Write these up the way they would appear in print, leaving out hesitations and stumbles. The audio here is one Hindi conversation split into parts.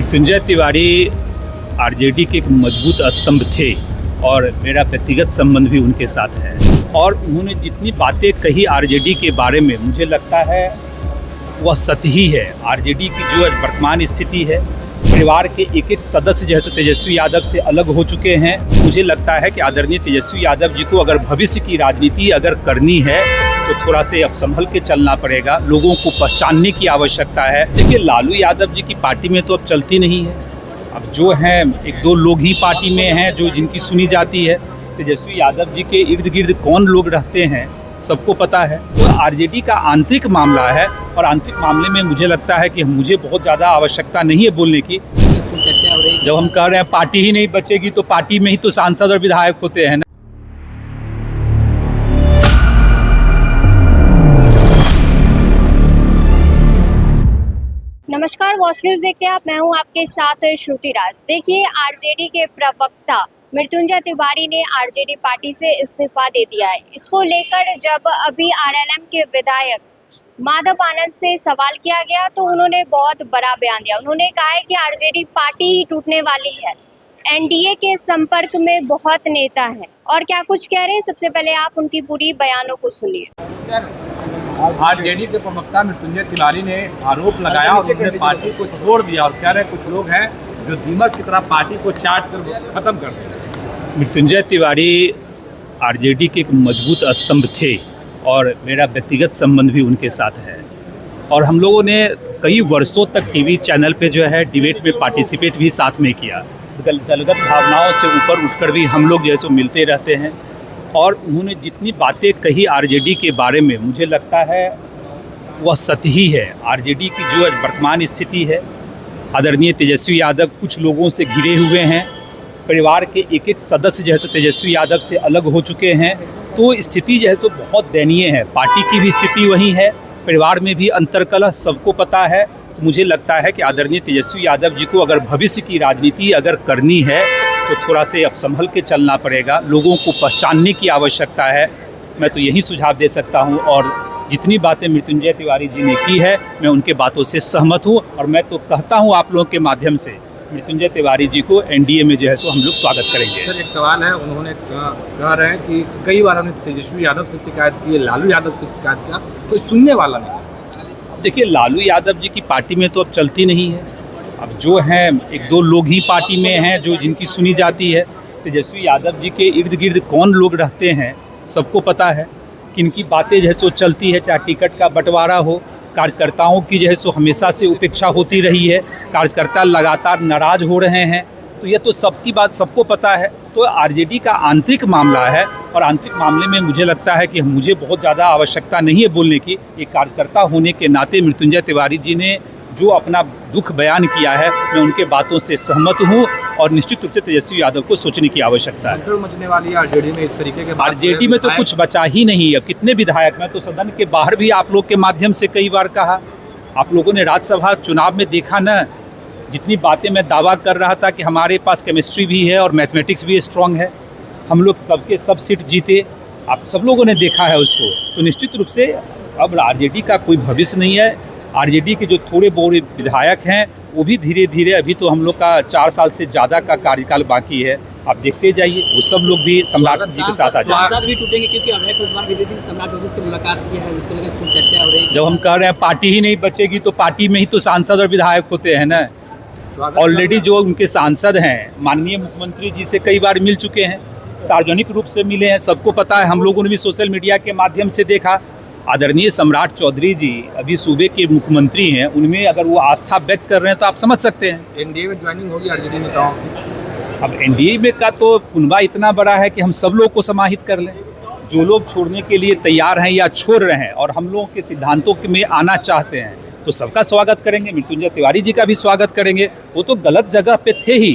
मृत्युंजय तिवारी आरजेडी के एक मजबूत स्तंभ थे और मेरा व्यक्तिगत संबंध भी उनके साथ है। और उन्होंने जितनी बातें कही आरजेडी के बारे में, मुझे लगता है वह सत्य ही है। आरजेडी की जो वर्तमान स्थिति है, परिवार के एक एक सदस्य जैसे तेजस्वी यादव से अलग हो चुके हैं। मुझे लगता है कि आदरणीय तेजस्वी यादव जी को अगर भविष्य की राजनीति अगर करनी है तो थोड़ा से अब संभल के चलना पड़ेगा। लोगों को पहचानने की आवश्यकता है। देखिए, लालू यादव जी की पार्टी में तो अब चलती नहीं है। अब जो हैं एक दो लोग ही पार्टी में हैं जो जिनकी सुनी जाती है। तेजस्वी यादव जी के इर्द गिर्द कौन लोग रहते हैं सबको पता है। तो आरजेडी का आंतरिक मामला है और आंतरिक मामले में मुझे लगता है कि मुझे बहुत ज़्यादा आवश्यकता नहीं है बोलने की। चर्चा हो रही है। जब हम कह रहे हैं पार्टी ही नहीं बचेगी तो पार्टी में ही तो सांसद और विधायक होते हैं ना। नमस्कार, वॉच न्यूज़ देखते हैं आप। मैं हूं आपके साथ श्रुति राज। देखिए, आरजेडी के प्रवक्ता मृत्युंजय तिवारी ने आरजेडी पार्टी से इस्तीफा दे दिया है। इसको लेकर जब अभी आरएलएम के विधायक माधव आनंद से सवाल किया गया तो उन्होंने बहुत बड़ा बयान दिया। उन्होंने कहा है कि आरजेडी पार्टी ही टूटने वाली है। एनडीए के संपर्क में बहुत नेता हैं और क्या कुछ कह रहे हैं, सबसे पहले आप उनकी पूरी बयानों को सुनिए। आरजेडी के प्रवक्ता मृत्युंजय तिवारी ने आरोप लगाया और उन्होंने पार्टी को छोड़ दिया और कह रहे हैं कुछ लोग हैं जो दीमक की तरह पार्टी को चाट कर खत्म कर देंगे। मृत्युंजय तिवारी आरजेडी के एक मजबूत स्तंभ थे और मेरा व्यक्तिगत संबंध भी उनके साथ है। और हम लोगों ने कई वर्षों तक टीवी चैनल पे जो है डिबेट में पार्टिसिपेट भी साथ में किया। दलगत भावनाओं से ऊपर उठकर भी हम लोग जैसे मिलते रहते हैं। और उन्होंने जितनी बातें कही आरजेडी के बारे में, मुझे लगता है वह सत्य ही है। आरजेडी की जो वर्तमान स्थिति है, आदरणीय तेजस्वी यादव कुछ लोगों से घिरे हुए हैं। परिवार के एक एक सदस्य जैसे तेजस्वी यादव से अलग हो चुके हैं। तो स्थिति जो है सो बहुत दयनीय है। पार्टी की भी स्थिति वही है, परिवार में भी अंतर्कलह सबको पता है। तो मुझे लगता है कि आदरणीय तेजस्वी यादव जी को अगर भविष्य की राजनीति अगर करनी है तो थोड़ा से अब संभल के चलना पड़ेगा। लोगों को पहचानने की आवश्यकता है। मैं तो यही सुझाव दे सकता हूं। और जितनी बातें मृत्युंजय तिवारी जी ने की है, मैं उनके बातों से सहमत हूं। और मैं तो कहता हूं आप लोगों के माध्यम से, मृत्युंजय तिवारी जी को एनडीए में जो है सो हम लोग स्वागत करेंगे। सर, एक सवाल है, उन्होंने कह रहे हैं कि कई बार हमने तेजस्वी यादव से शिकायत की, लालू यादव से शिकायत किया, कोई सुनने वाला नहीं। देखिए, लालू यादव जी की पार्टी में तो अब चलती नहीं है। अब जो हैं एक दो लोग ही पार्टी में हैं जो जिनकी सुनी जाती है। तेजस्वी यादव जी के इर्द गिर्द कौन लोग रहते हैं सबको पता है। किनकी बातें जो है सो चलती है, चाहे टिकट का बंटवारा हो। कार्यकर्ताओं की जो है सो हमेशा से उपेक्षा होती रही है। कार्यकर्ता लगातार नाराज हो रहे हैं। तो ये तो सबकी बात सबको पता है। तो आरजेडी का आंतरिक मामला है और आंतरिक मामले में मुझे लगता है कि मुझे बहुत ज़्यादा आवश्यकता नहीं है बोलने की। एक कार्यकर्ता होने के नाते मृत्युंजय तिवारी जी ने जो अपना दुख बयान किया है, मैं उनके बातों से सहमत हूँ। और निश्चित रूप से तेजस्वी यादव को सोचने की आवश्यकता है। मचने वाली आरजेडी में इस तरीके के आरजेडी में तो कुछ बचा ही नहीं। अब कितने विधायक, मैं तो सदन के बाहर भी आप लोग के माध्यम से कई बार कहा। आप लोगों ने राज्यसभा चुनाव में देखा ना, जितनी बातें मैं दावा कर रहा था कि हमारे पास केमिस्ट्री भी है और मैथमेटिक्स भी स्ट्रांग है, हम लोग सबके सब सीट जीते। आप सब लोगों ने देखा है उसको। तो निश्चित रूप से अब आरजेडी का कोई भविष्य नहीं है। आरजेडी के जो थोड़े बहुत विधायक हैं वो भी धीरे धीरे, अभी तो हम लोग का 4 साल से ज़्यादा का कार्यकाल बाकी है, आप देखते जाइए, वो सब लोग भी सम्राट जी के साथ आ जाए। सांसद भी टूटेंगे क्योंकि अभय कुशवाहा विदित सम्राट चौधरी से मुलाकात की है, जिसको लेकर खूब चर्चा हो रही है। जब हम कह रहे हैं पार्टी ही नहीं बचेगी तो पार्टी में ही तो सांसद और विधायक होते हैं ना। ऑलरेडी जो उनके सांसद हैं, माननीय मुख्यमंत्री जी से कई बार मिल चुके हैं, सार्वजनिक रूप से मिले हैं, सबको पता है। हम लोगों ने भी सोशल मीडिया के माध्यम से देखा। आदरणीय सम्राट चौधरी जी अभी सूबे के मुख्यमंत्री हैं, उनमें अगर वो आस्था व्यक्त कर रहे हैं तो आप समझ सकते हैं। एनडीए में ज्वाइनिंग होगी आरजेडी नेताओं की। अब एनडीए में का तो कुनबा इतना बड़ा है कि हम सब लोग को समाहित कर लें। जो लोग छोड़ने के लिए तैयार हैं या छोड़ रहे हैं और हम लोगों के सिद्धांतों में आना चाहते हैं तो सबका स्वागत करेंगे। मृत्युंजय तिवारी जी का भी स्वागत करेंगे। वो तो गलत जगह पे थे ही,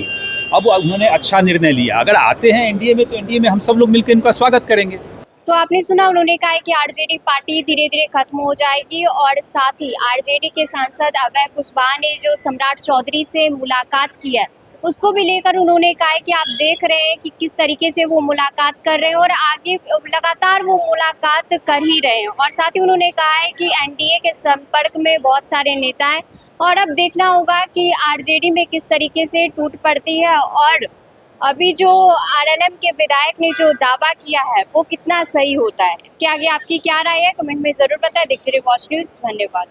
अब उन्होंने अच्छा निर्णय लिया। अगर आते हैं एनडीए में तो एनडीए में हम सब लोग मिलकर इनका स्वागत करेंगे। तो आपने सुना उन्होंने कहा है कि आरजेडी पार्टी धीरे धीरे खत्म हो जाएगी और साथ ही आरजेडी के सांसद अभय कुशवाहा ने जो सम्राट चौधरी से मुलाकात की है उसको भी लेकर उन्होंने कहा है कि आप देख रहे हैं कि किस तरीके से वो मुलाकात कर रहे हैं और आगे लगातार वो मुलाकात कर ही रहे हैं। और साथ ही उन्होंने कहा है कि एनडीए के संपर्क में बहुत सारे नेता हैं और अब देखना होगा कि आरजेडी में किस तरीके से टूट पड़ती है और अभी जो आरएलएम के विधायक ने जो दावा किया है वो कितना सही होता है। इसके आगे आपकी क्या राय है, कमेंट में ज़रूर बताएं। देखते रहिए वॉच न्यूज़। धन्यवाद।